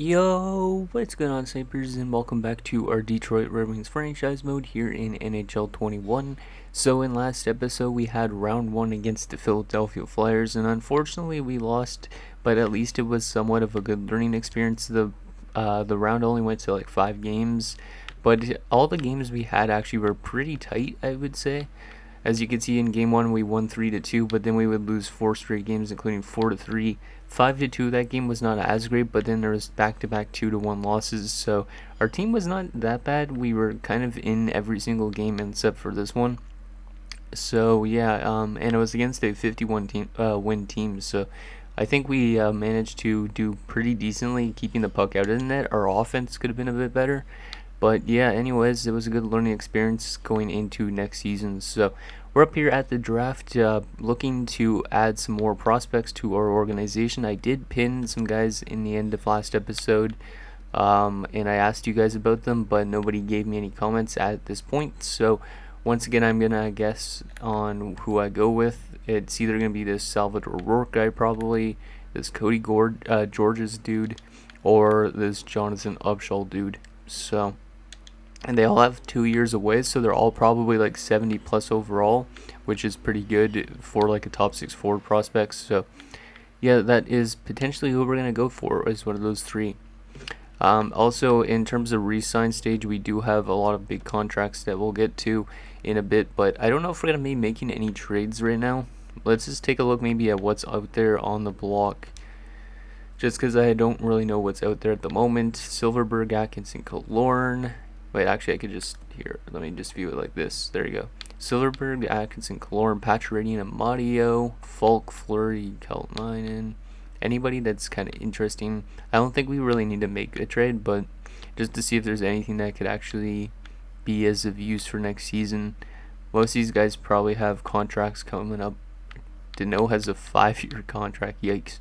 Yo, what's going on, Snipers, and welcome back to our Detroit Red Wings franchise mode here in NHL 21. So in last episode, we had round 1 against the Philadelphia Flyers, and unfortunately we lost, but at least it was somewhat of a good learning experience. The round only went to like 5 games, but all the games we had actually were pretty tight, I would say. As you can see, in game 1 we won 3-2, but then we would lose 4 straight games, including 4-3. 5-2, that game was not as great, but then there was back-to-back 2-1 losses, so our team was not that bad. We were kind of in every single game except for this one. So yeah, and it was against a 51 win team, so I think we managed to do pretty decently keeping the puck out of the net. Our offense could have been a bit better. But yeah, anyways, it was a good learning experience going into next season. So we're up here at the draft, looking to add some more prospects to our organization. I did pin some guys in the end of last episode, and I asked you guys about them, but nobody gave me any comments at this point. So once again, I'm gonna guess on who I go with. It's either gonna be this Salvador Rourke guy, probably this Cody George's dude, or this Jonathan Upshall dude. So. And they all have 2 years away, so they're all probably like 70 plus overall, which is pretty good for like a top 6 forward prospects. So yeah, that is potentially who we're going to go for, is one of those 3. Also, in terms of Resign stage, we do have a lot of big contracts that we'll get to in a bit, but I don't know if we're going to be making any trades right now. Let's just take a look maybe at what's out there on the block, just because I don't really know what's out there at the moment. Silverberg, Atkinson, Killorn. Wait, actually, I could just, here, let me just view it like this. There you go. Silverberg, Atkinson, Killorn, Pacioretty, Amadio, Fogle, Fleury, Keltmainen. Anybody that's kind of interesting. I don't think we really need to make a trade, but just to see if there's anything that could actually be as of use for next season. Most of these guys probably have contracts coming up. Dano has a 5-year contract. Yikes.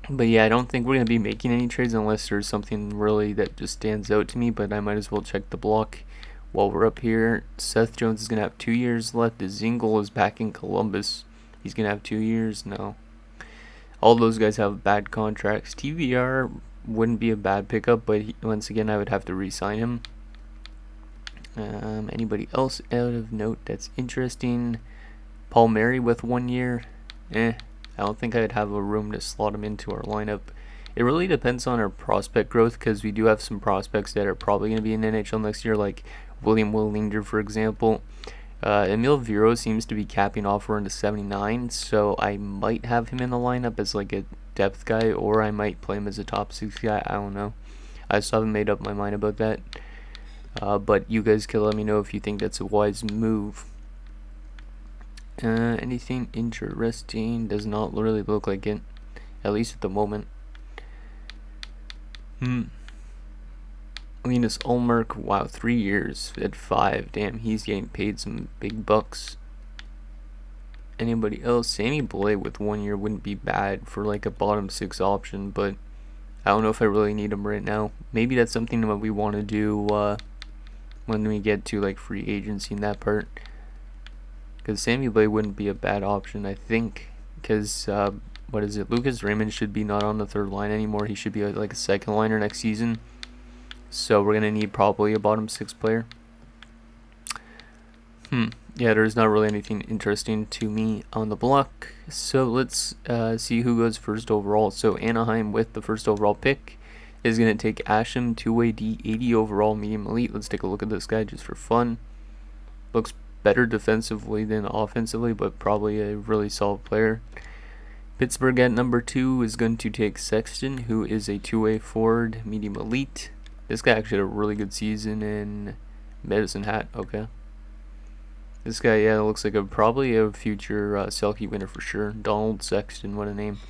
But yeah, I don't think we're going to be making any trades unless there's something really that just stands out to me, but I might as well check the block while we're up here. Seth Jones is going to have 2 years left. Dzingel is back in Columbus. He's going to have 2 years. No. All those guys have bad contracts. TVR wouldn't be a bad pickup, but once again, I would have to re-sign him. Anybody else out of note that's interesting? Paul Mary with 1 year. I don't think I'd have a room to slot him into our lineup. It really depends on our prospect growth, because we do have some prospects that are probably going to be in NHL next year, like William Willinger, for example. Emil Viro seems to be capping off around to 79, so I might have him in the lineup as like a depth guy, or I might play him as a top 6 guy. I don't know. I still haven't made up my mind about that. But you guys can let me know if you think that's a wise move. Anything interesting? Does not really look like it, at least at the moment. Linus Ulmark, wow, 3 years at 5. Damn, he's getting paid some big bucks. Anybody else? Sammy Blais with 1 year wouldn't be bad for like a bottom 6 option, but I don't know if I really need him right now. Maybe that's something that we want to do when we get to like free agency in that part. Because Sammy Blais wouldn't be a bad option, I think. Because, what is it? Lucas Raymond should be not on the 3rd line anymore. He should be like a 2nd liner next season. So we're going to need probably a bottom 6 player. Yeah, there's not really anything interesting to me on the block. So let's see who goes first overall. So Anaheim with the first overall pick is going to take Asham, 2-way D, 80 overall, medium elite. Let's take a look at this guy just for fun. Looks better defensively than offensively, but probably a really solid player. Pittsburgh at number 2 is going to take Sexton, who is a 2-way forward, medium elite. This guy actually had a really good season in Medicine Hat. Okay. This guy, yeah, looks like probably a future Selke winner for sure. Donald Sexton, what a name.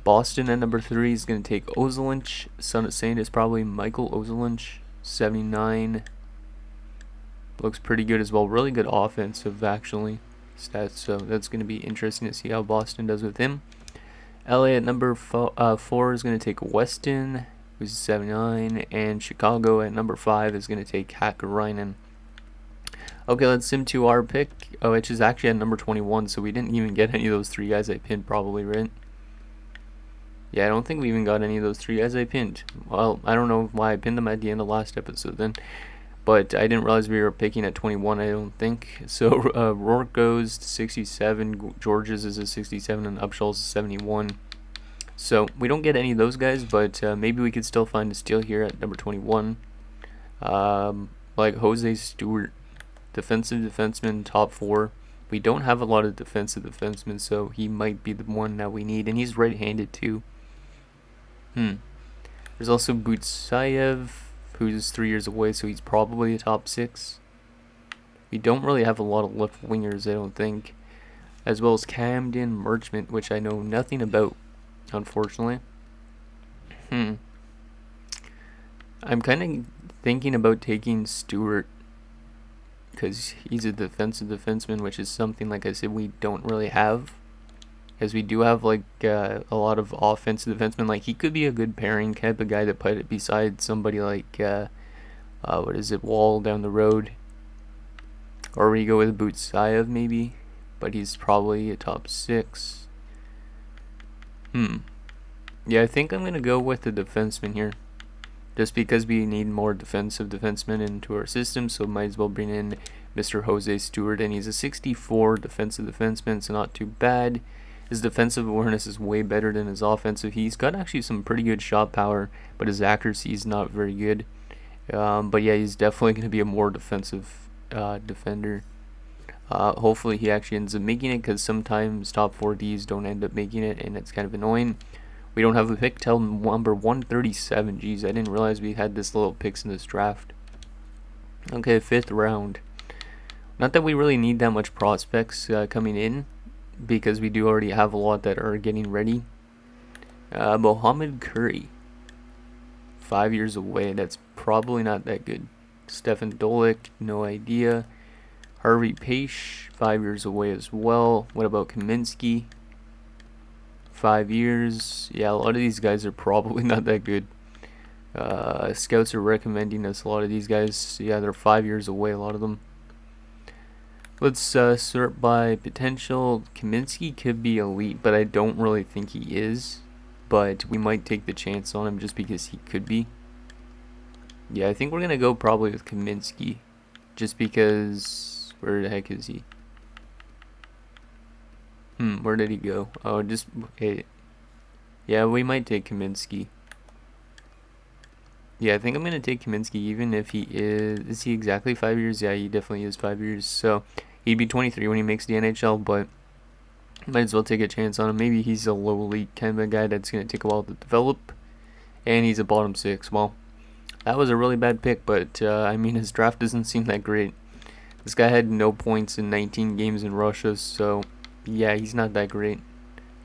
Boston at number 3 is going to take Ozelinch. Son of Saint is probably Michael Ozelinch, 79. Looks pretty good as well. Really good offensive, actually, stats. So that's going to be interesting to see how Boston does with him. LA at number 4 is going to take Weston, who's 79. And Chicago at number 5 is going to take Hakkarainen. Okay, let's sim to our pick, which is actually at number 21. So we didn't even get any of those 3 guys I pinned, probably, right? Yeah, I don't think we even got any of those 3 guys I pinned. Well, I don't know why I pinned them at the end of last episode then. But I didn't realize we were picking at 21, I don't think. So Rourke goes to 67, Georges is a 67, and Upshaw's a 71. So we don't get any of those guys, but maybe we could still find a steal here at number 21. Like Jose Stewart, defensive defenseman, top 4. We don't have a lot of defensive defensemen, so he might be the one that we need, and he's right-handed too. There's also Butsayev, who's 3 years away, so he's probably a top 6. We don't really have a lot of left wingers, I don't think. As well as Camden Merchant, which I know nothing about, unfortunately. I'm kind of thinking about taking Stewart, because he's a defensive defenseman, which is something, like I said, we don't really have. Because we do have like a lot of offensive defensemen. Like, he could be a good pairing type of guy to put it beside somebody like Wall down the road, or we go with Butsayev maybe, but he's probably a top 6. Yeah, I think I'm gonna go with the defenseman here, just because we need more defensive defensemen into our system. So might as well bring in Mr. Jose Stewart, and he's a 64 defensive defenseman, so not too bad. His defensive awareness is way better than his offensive. He's got actually some pretty good shot power, but his accuracy is not very good. But yeah, he's definitely going to be a more defensive defender. Hopefully he actually ends up making it, because sometimes top 4Ds don't end up making it, and it's kind of annoying. We don't have a pick till number 137. Jeez, I didn't realize we had this little picks in this draft. Okay, 5th round. Not that we really need that much prospects coming in, because we do already have a lot that are getting ready. Mohammed Curry, 5 years away. That's probably not that good. Stefan Dolik, no idea. Harvey Page, 5 years away as well. What about Kaminsky? 5 years. Yeah, a lot of these guys are probably not that good. Scouts are recommending us a lot of these guys. Yeah, they're 5 years away, a lot of them. Let's sort by potential. Kaminsky could be elite, but I don't really think he is. But we might take the chance on him just because he could be. Yeah, I think we're going to go probably with Kaminsky. Just because... Where the heck is he? Where did he go? Oh, just... Hey. Yeah, we might take Kaminsky. Yeah, I think I'm going to take Kaminsky even if he is... Is he exactly 5 years? Yeah, he definitely is 5 years. So, he'd be 23 when he makes the NHL, but might as well take a chance on him. Maybe he's a low elite kind of guy that's going to take a while to develop, and he's a bottom 6. Well, that was a really bad pick, but I mean, his draft doesn't seem that great. This guy had no points in 19 games in Russia, so yeah, he's not that great.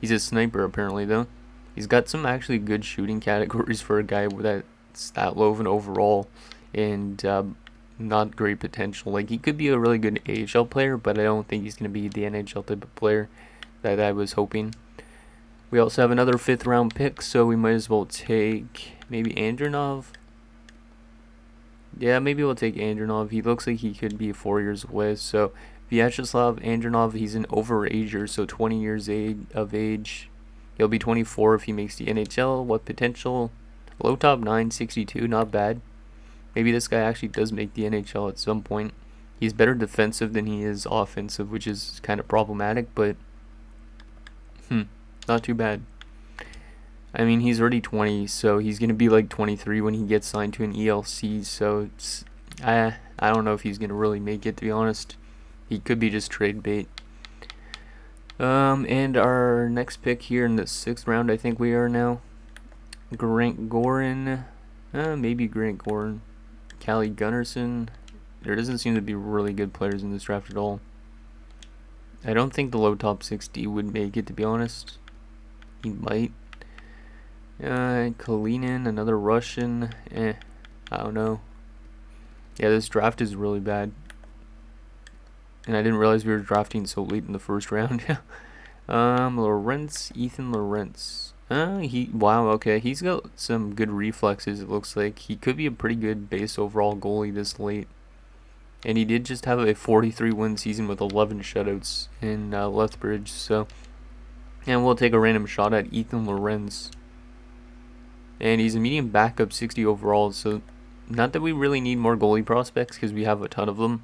He's a sniper apparently though. He's got some actually good shooting categories for a guy that's that low of an overall, and not great potential. Like, he could be a really good AHL player, but I don't think he's going to be the NHL type of player that I was hoping. We also have another 5th round pick, so we might as well take maybe Andronov. Yeah, maybe we'll take Andronov. He looks like he could be 4 years away. So Vyacheslav Andronov, he's an overager, so 20 years of age. He'll be 24 if he makes the NHL. What potential? Low top 9, 62, not bad. Maybe this guy actually does make the NHL at some point. He's better defensive than he is offensive, which is kind of problematic, but not too bad. I mean, he's already 20, so he's going to be like 23 when he gets signed to an ELC, so I don't know if he's going to really make it, to be honest. He could be just trade bait. And our next pick here in the 6th round, I think we are now. Grant Gorin. Maybe Grant Gorin. Callie Gunnarsson. There doesn't seem to be really good players in this draft at all. I don't think the low top 60 would make it, to be honest. He might. Kalinin, another Russian. I don't know. Yeah, this draft is really bad. And I didn't realize we were drafting so late in the 1st round. Ethan Lawrence. Wow, okay. He's got some good reflexes, it looks like. He could be a pretty good base overall goalie this late. And he did just have a 43-win season with 11 shutouts in Lethbridge, so... And we'll take a random shot at Ethan Lawrence. And he's a medium backup, 60 overall, so not that we really need more goalie prospects because we have a ton of them.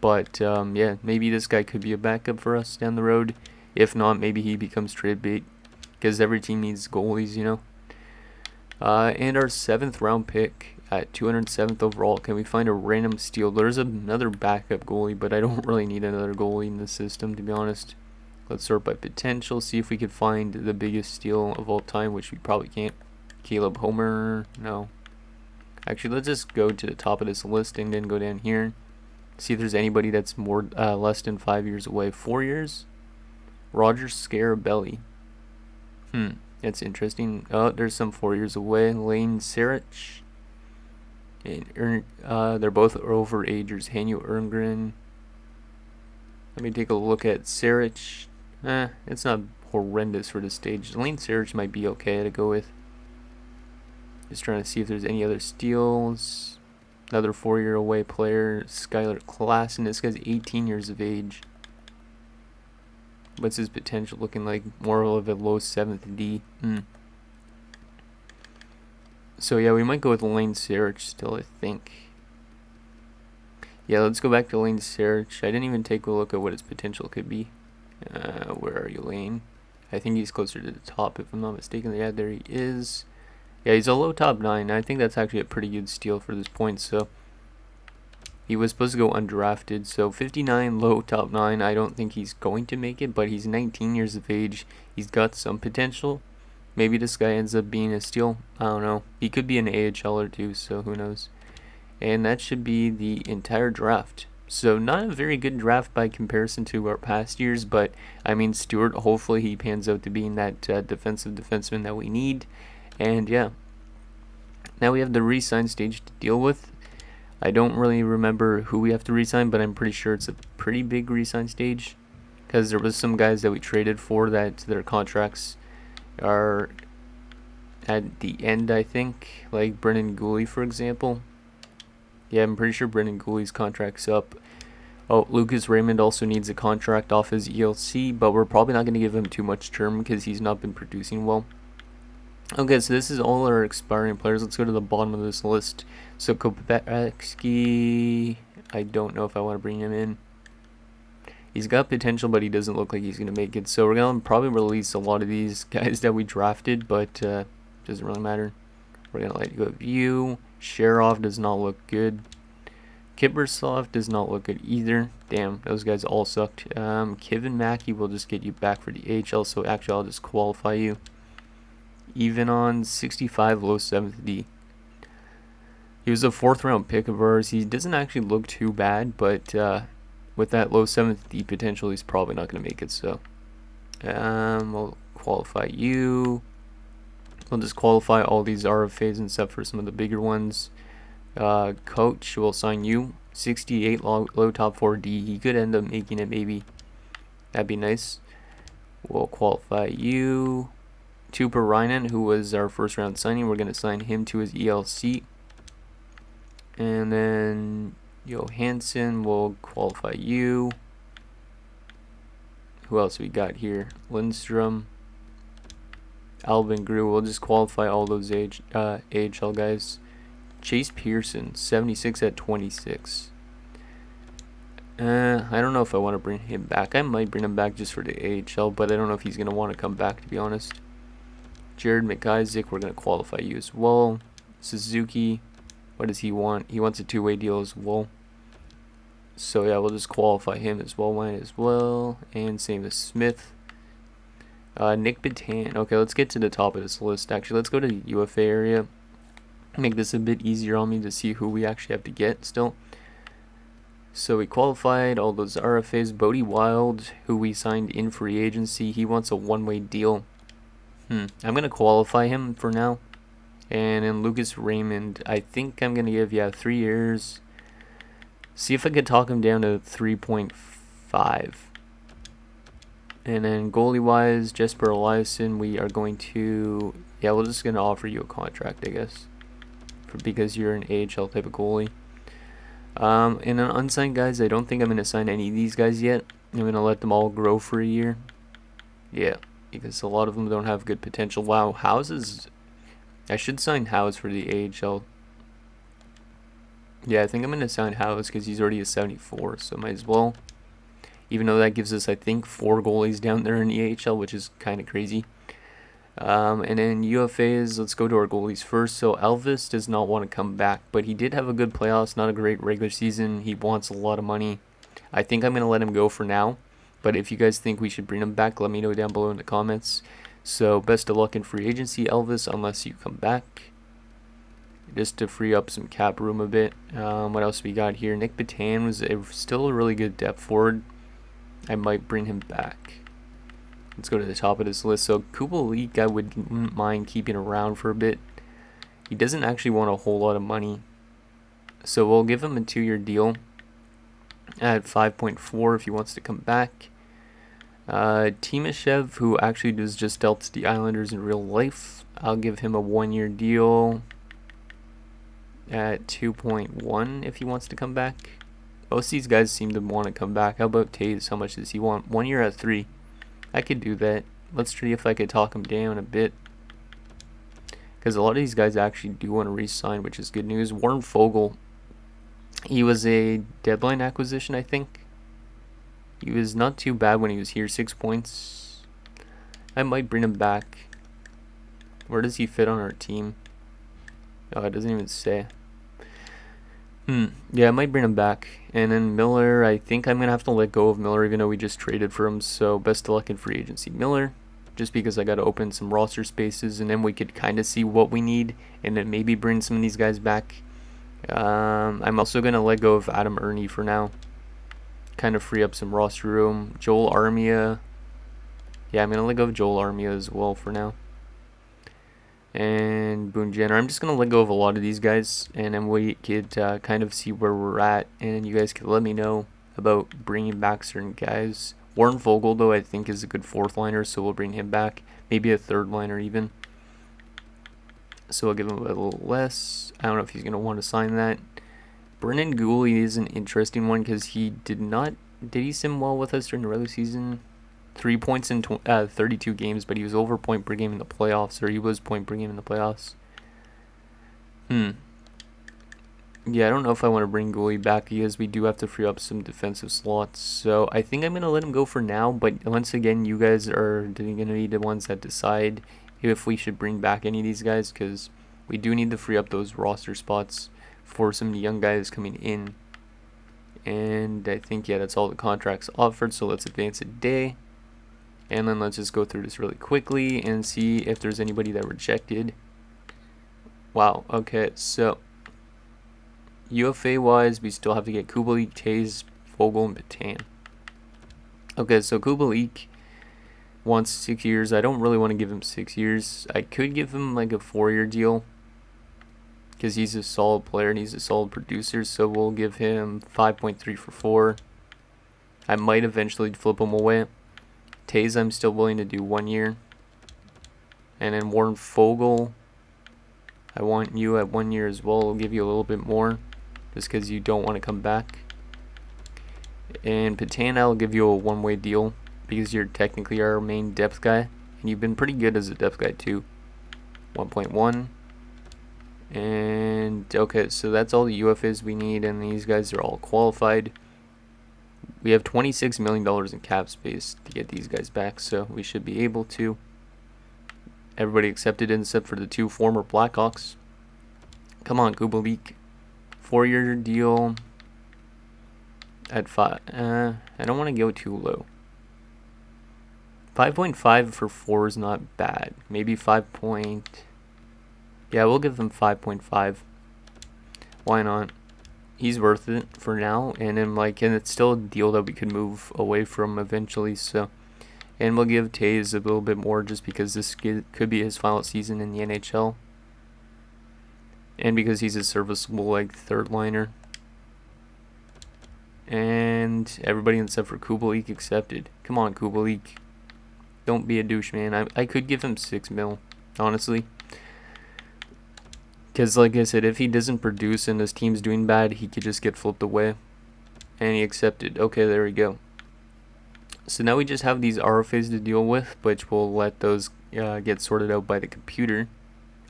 But yeah, maybe this guy could be a backup for us down the road. If not, maybe he becomes trade bait because every team needs goalies, you know. And our 7th round pick at 207th overall. Can we find a random steal? There's another backup goalie, but I don't really need another goalie in the system, to be honest. Let's sort by potential, see if we could find the biggest steal of all time, which we probably can't. Caleb Homer, no. Actually, let's just go to the top of this list and then go down here. See if there's anybody that's more less than 5 years away. 4 years? Roger Scarabelli. That's interesting. Oh, there's some 4 years away. Lane Sarich. And they're both overagers. Hanyo Erngren. Let me take a look at Sarich. It's not horrendous for this stage. Lane Sarich might be okay to go with. Just trying to see if there's any other steals. Another 4-year away player, Skylar Klassen. This guy's 18 years of age. What's his potential looking like? More of a low 7th D. So yeah, we might go with Lane Sarich still, I think. Yeah, let's go back to Lane Sarich. I didn't even take a look at what his potential could be. Where are you, Lane? I think he's closer to the top, if I'm not mistaken. Yeah, there he is. Yeah, he's a low top 9. I think that's actually a pretty good steal for this point. So he was supposed to go undrafted. So 59, low top 9. I don't think he's going to make it, but he's 19 years of age. He's got some potential. Maybe this guy ends up being a steal. I don't know. He could be an AHLer too, so who knows. And that should be the entire draft. So not a very good draft by comparison to our past years, but I mean Stewart, hopefully he pans out to being that defensive defenseman that we need. And yeah, now we have the re-sign stage to deal with. I don't really remember who we have to re-sign, but I'm pretty sure it's a pretty big re-sign stage because there was some guys that we traded for that their contracts are at the end, I think, like Brendan Gooley, for example. Yeah, I'm pretty sure Brendan Gooley's contract's up. Oh, Lucas Raymond also needs a contract off his ELC, but we're probably not going to give him too much term because he's not been producing well. Okay, so this is all our expiring players. Let's go to the bottom of this list. So Kaminsky, I don't know if I want to bring him in. He's got potential, but he doesn't look like he's going to make it. So we're going to probably release a lot of these guys that we drafted, but doesn't really matter. We're going to let go of you. Sharov does not look good. Kippersoft does not look good either. Damn, those guys all sucked. Kevin Mackey will just get you back for the AHL, so actually I'll just qualify you. Even on 65, low 7th D. He was a 4th round pick of ours. He doesn't actually look too bad, but with that low 7th D potential, he's probably not going to make it. So we'll qualify you. We'll just qualify all these RFAs and stuff for some of the bigger ones. Coach will sign you. 68, low top 4D. He could end up making it, maybe. That'd be nice. We'll qualify you. Tuparainen, who was our 1st round signing, we're going to sign him to his ELC. And then Johansson will qualify you. Who else we got here? Lindstrom. Alvin Grew. We'll just qualify all those AHL guys. Chase Pearson, 76 at 26. I don't know if I want to bring him back. I might bring him back just for the AHL, but I don't know if he's going to want to come back, to be honest. Jared McIsaac, we're going to qualify you as well. Suzuki, what does he want? He wants a 2-way deal as well. So yeah, we'll just qualify him as well. Mine as well. And same as Smith. Nick Batan. Okay, let's get to the top of this list. Actually, let's go to the UFA area. Make this a bit easier on me to see who we actually have to get still. So we qualified all those RFAs. Bodie Wild, who we signed in free agency, he wants a 1-way deal. I'm going to qualify him for now. And then Lucas Raymond, I think I'm going to give, 3 years. See if I could talk him down to 3.5. And then goalie-wise, Jesper Eliasson, we are going to... Yeah, we're just going to offer you a contract, I guess. Because you're an AHL type of goalie. And then unsigned guys, I don't think I'm going to sign any of these guys yet. I'm going to let them all grow for a year. Yeah, because a lot of them don't have good potential. Wow, Houses I should sign House for the AHL. Yeah, I think I'm going to sign House because he's already a 74, so might as well. Even though that gives us, I think, 4 goalies down there in the AHL, which is kind of crazy. And then UFAs, let's go to our goalies first. So Elvis does not want to come back, but he did have a good playoffs, not a great regular season. He wants a lot of money. I think I'm going to let him go for now. But if you guys think we should bring him back, let me know down below in the comments. So best of luck in free agency, Elvis, unless you come back. Just to free up some cap room a bit. What else we got here? Nick Patan was still a really good depth forward. I might bring him back. Let's go to the top of this list. So Kubalik, I wouldn't mind keeping around for a bit. He doesn't actually want a whole lot of money. So we'll give him a 2-year deal at 5.4 if he wants to come back. Timashev, who actually was just dealt to the Islanders in real life, I'll give him a 1-year deal at 2.1 if he wants to come back. Most of these guys seem to want to come back. How about Taze? How much does he want? 1 year at 3. I could do that. Let's see if I could talk him down a bit. Because a lot of these guys actually do want to re-sign, which is good news. Warren Fogle. He was a deadline acquisition, I think. He was not too bad when he was here. 6 points. I might bring him back. Where does he fit on our team? Oh, it doesn't even say. Yeah, I might bring him back. And then Miller, I think I'm going to have to let go of Miller even though we just traded for him. So best of luck in free agency, Miller. Just because I got to open some roster spaces and then we could kind of see what we need and then maybe bring some of these guys back. I'm also going to let go of Adam Ernie for now. Kind of free up some roster room. Joel Armia. Yeah, I'm going to let go of Joel Armia as well for now. And Boone Jenner. I'm just going to let go of a lot of these guys and then we could kind of see where we're at and you guys can let me know about bringing back certain guys. Warren Fogle, though, I think is a good 4th liner, so we'll bring him back. Maybe a 3rd liner even. So I'll give him a little less. I don't know if he's going to want to sign that. Brennan Gooley is an interesting one because he did he sim well with us during the regular season? 3 points in 32 games, but he was over point per game in the playoffs, or he was point per game in the playoffs. Yeah, I don't know if I want to bring Goalie back because we do have to free up some defensive slots. So I think I'm going to let him go for now, but once again, you guys are going to be the ones that decide if we should bring back any of these guys because we do need to free up those roster spots for some of the young guys coming in. And I think, yeah, that's all the contracts offered, so let's advance a day. And then let's just go through this really quickly and see if there's anybody that rejected. Wow, okay, so UFA wise, we still have to get Kubalik, Taze, Fogle, and Patan. Okay, so Kubalik wants 6 years. I don't really want to give him 6 years. I could give him like a 4-year deal because he's a solid player and he's a solid producer. So we'll give him 5.3 for 4. I might eventually flip him away. Taze, I'm still willing to do 1 year. And then Warren Fogle, I want you at 1 year as well. I'll give you a little bit more just because you don't want to come back. And Patan, I'll give you a 1-way deal because you're technically our main depth guy. And you've been pretty good as a depth guy too. 1.1. And okay, so that's all the UFAs we need. And these guys are all qualified. We have $26 million in cap space to get these guys back, so we should be able to. Everybody accepted except for the 2 former Blackhawks. Come on, Kubalik. 4-year deal at 5. I don't want to go too low. 5.5 for 4 is not bad. Maybe 5 point. Yeah, we'll give them 5.5. Why not? He's worth it for now, and then and it's still a deal that we could move away from eventually. So, and we'll give Taze a little bit more just because this could be his final season in the NHL, and because he's a serviceable 3rd liner. And everybody except for Kubalik accepted. Come on, Kubalik, don't be a douche, man. I could give him 6 mil, honestly. Because, like I said, if he doesn't produce and his team's doing bad, he could just get flipped away. And he accepted. Okay, there we go. So now we just have these RFAs to deal with, which we'll let those get sorted out by the computer.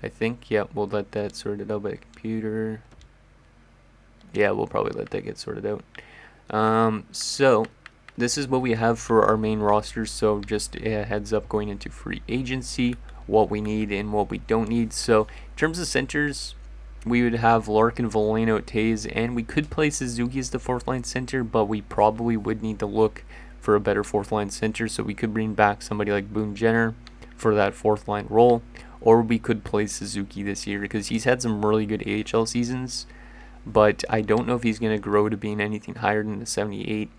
I think. Yeah, we'll let that sorted out by the computer. Yeah, we'll probably let that get sorted out. So this is what we have for our main roster. So just a heads up going into free agency, what we need and what we don't need. So in terms of centers, we would have Larkin, Volano, Taze, and we could play Suzuki as the fourth line center, but we probably would need to look for a better fourth line center. So we could bring back somebody like Boone Jenner for that fourth line role, or we could play Suzuki this year because he's had some really good AHL seasons, but I don't know if he's going to grow to being anything higher than the 78.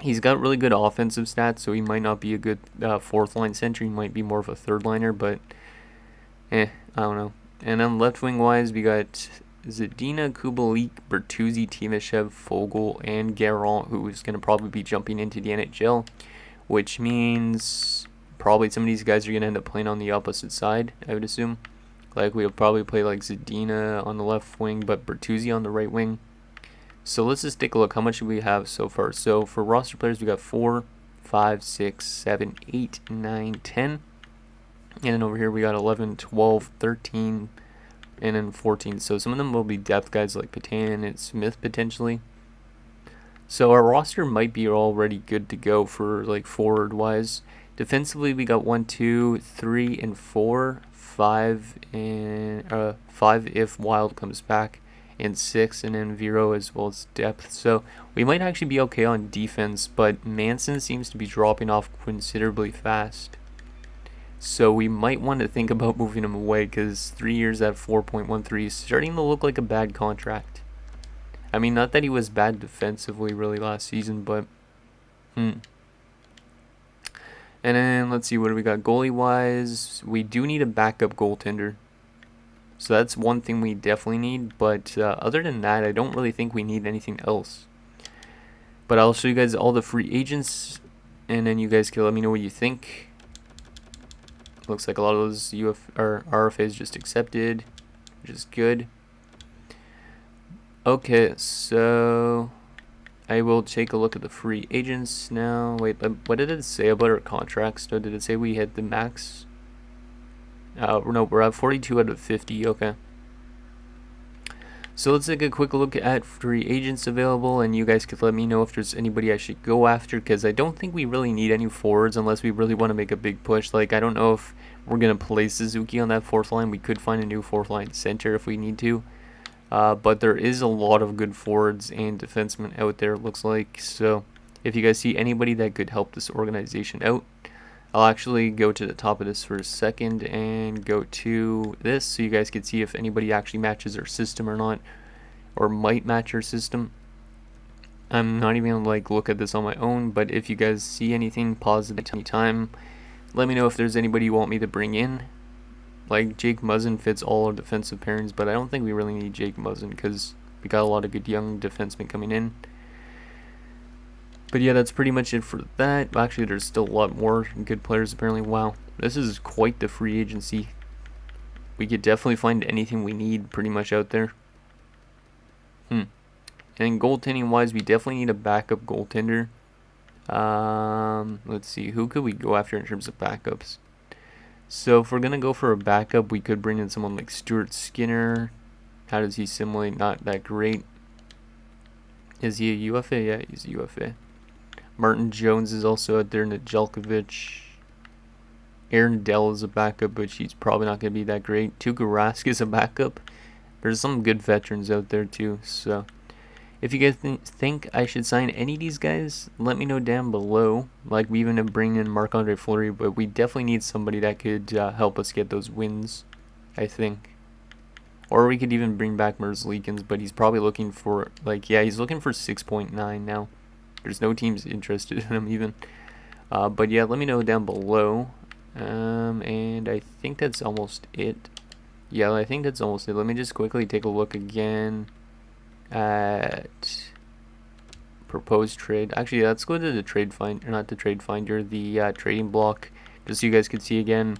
He's got really good offensive stats, so he might not be a good fourth line center. He might be more of a third liner, but I don't know. And then left wing wise, we got Zadina, Kubalik, Bertuzzi, Timoshev, Fogle, and Garant, who is going to probably be jumping into the NHL, which means probably some of these guys are going to end up playing on the opposite side, I would assume. Like, we'll probably play like Zadina on the left wing, but Bertuzzi on the right wing. So let's just take a look. How much do we have so far? So for roster players, we got 4, 5, 6, 7, 8, 9, 10. And then over here, we got 11, 12, 13, and then 14. So some of them will be depth guys like Patan and Smith potentially. So our roster might be already good to go for like forward-wise. Defensively, we got 1, 2, 3, and 4. 5 and 5 if Wild comes back, and 6 and then Vero as well as depth. So we might actually be okay on defense, but Manson seems to be dropping off considerably fast. So we might want to think about moving him away because 3 years at 4.13 is starting to look like a bad contract. I mean, not that he was bad defensively really last season, but And then let's see, what do we got goalie wise? We do need a backup goaltender. So that's one thing we definitely need. But other than that, I don't really think we need anything else. But I'll show you guys all the free agents, and then you guys can let me know what you think. Looks like a lot of those RFAs just accepted, which is good. Okay, so I will take a look at the free agents now. Wait, what did it say about our contracts? Did it say we hit the max? No, we're at 42 out of 50. Okay. So let's take a quick look at free agents available, and you guys could let me know if there's anybody I should go after, because I don't think we really need any forwards unless we really want to make a big push. Like, I don't know if we're going to play Suzuki on that fourth line. We could find a new fourth line center if we need to. But there is a lot of good forwards and defensemen out there, it looks like. So if you guys see anybody that could help this organization out, I'll actually go to the top of this for a second and go to this so you guys can see if anybody actually matches our system or not, or might match our system. I'm not even going to look at this on my own, but if you guys see anything positive anytime, let me know if there's anybody you want me to bring in. Like, Jake Muzzin fits all our defensive pairings, but I don't think we really need Jake Muzzin because we got a lot of good young defensemen coming in. But yeah, that's pretty much it for that. Actually, there's still a lot more good players apparently. Wow, this is quite the free agency. We could definitely find anything we need pretty much out there. And goaltending wise, we definitely need a backup goaltender. Let's see, who could we go after in terms of backups? So if we're going to go for a backup, we could bring in someone like Stuart Skinner. How does he simulate? Not that great. Is he a UFA? Yeah, he's a UFA. Martin Jones is also out there. Nedeljkovic. Aaron Dell is a backup, but he's probably not going to be that great. Tuukka Rask is a backup. There's some good veterans out there too. So if you guys think I should sign any of these guys, let me know down below. Like, we even bring in Marc-Andre Fleury, but we definitely need somebody that could help us get those wins, I think. Or we could even bring back Merzlikins, but he's probably looking for, he's looking for 6.9 now. There's no teams interested in him even. But yeah, let me know down below. And I think that's almost it. Yeah, I think that's almost it. Let me just quickly take a look again at proposed trade. Actually, let's go to the trade find, or not the trade finder, the trading block, just so you guys can see again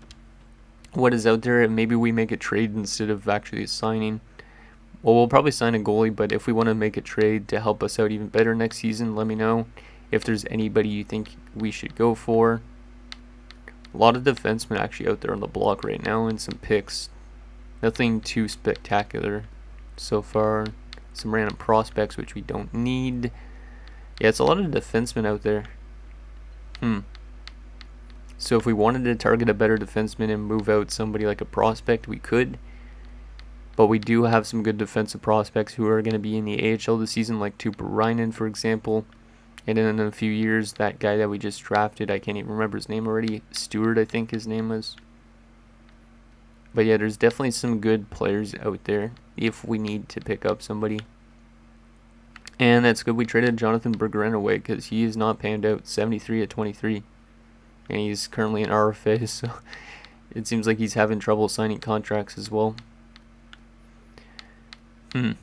what is out there, and maybe we make a trade instead of actually signing. Well, we'll probably sign a goalie, but if we want to make a trade to help us out even better next season, let me know if there's anybody you think we should go for. A lot of defensemen actually out there on the block right now, and some picks. Nothing too spectacular so far. Some random prospects which we don't need. Yeah, it's a lot of defensemen out there. So if we wanted to target a better defenseman and move out somebody like a prospect, we could. But we do have some good defensive prospects who are going to be in the AHL this season, like Tuppurainen, for example. And then in a few years, that guy that we just drafted, I can't even remember his name already. Stewart, I think his name was. But yeah, there's definitely some good players out there if we need to pick up somebody. And that's good. We traded Jonathan Berggren away because he is not panned out. 73 at 23. And he's currently an RFA, so it seems like he's having trouble signing contracts as well. Yeah,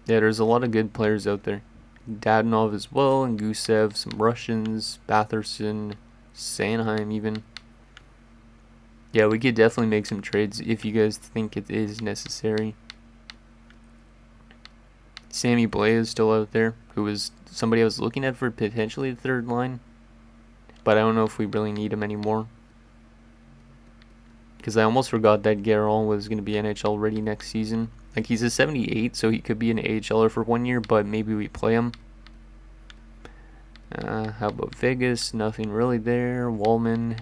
there's a lot of good players out there. Dadonov as well, and Gusev, some Russians, Batherson, Sanheim even. Yeah, we could definitely make some trades if you guys think it is necessary. Sammy Blais is still out there, who was somebody I was looking at for potentially the third line. But I don't know if we really need him anymore. Because I almost forgot that Guerin was going to be NHL ready next season. Like, he's a 78, so he could be an AHLer for 1 year, but maybe we play him. How about Vegas? Nothing really there. Wallman.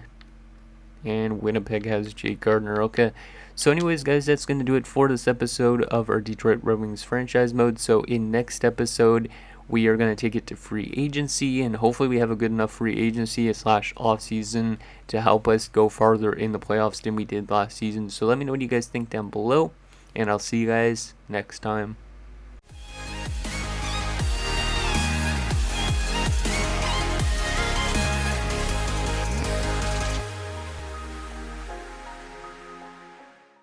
And Winnipeg has Jake Gardner. Okay. So anyways, guys, that's going to do it for this episode of our Detroit Red Wings franchise mode. So in next episode, we are going to take it to free agency, and hopefully we have a good enough free agency / off season to help us go farther in the playoffs than we did last season. So let me know what you guys think down below, and I'll see you guys next time.